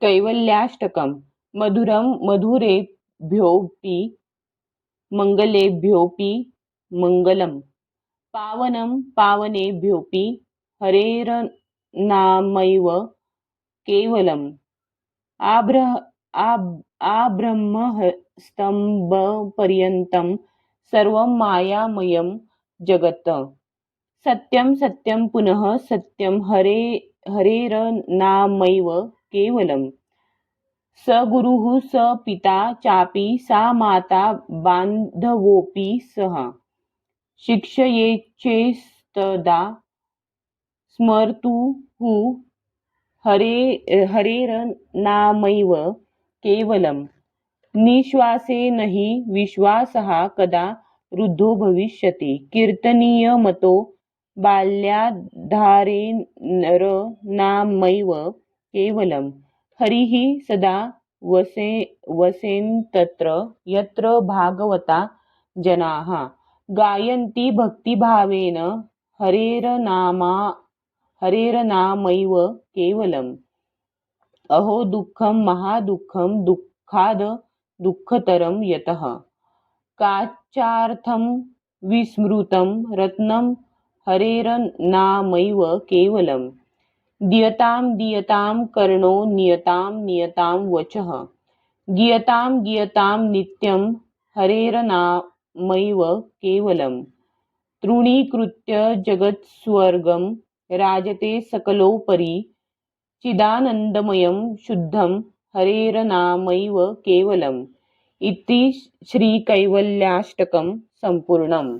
कैवल्याष्टकम् मधुरं मधुरेभ्योऽपि मङ्गलेभ्योऽपि मङ्गलम् पावनं पावनेभ्योऽपि हरेर्नामैव केवलम् आब्रह्मस्तम्भपर्यन्तं सर्वं मायामयं जगत् सत्यं सत्यं पुनः सत्यं हरेर्नामैव केवलम् स गुरुः स पिता चापि सा माता बान्धवोऽपि सः शिक्षयेच्चेस्तदा स्मर्तुः हरेर्नामैव केवलम् निश्वासेन हि विश्वासः कदा रुद्धो भविष्यति कीर्तनीयमतो बाल्याधारेर्नामैव केवलम् हरिः सदा वसेन्तत्र यत्र भागवता जनाः गायन्ति भक्तिभावेन हरेर्नामैव केवलम् अहो दुःखं महादुःखं दुःखाद दुःखतरं यतः काचार्थं विस्मृतं रत्नं हरेर्नामैव केवलम् दीयतां दीयतां कर्णो नियतां नियतां वचः गीयतां गीयतां नित्यं हरेर्नामैव केवलम् तृणीकृत्य जगत्स्वर्गं राजते सकलोपरि चिदानन्दमयं शुद्धं हरेर्नामैव केवलम् इति श्रीकैवल्याष्टकं सम्पूर्णम्।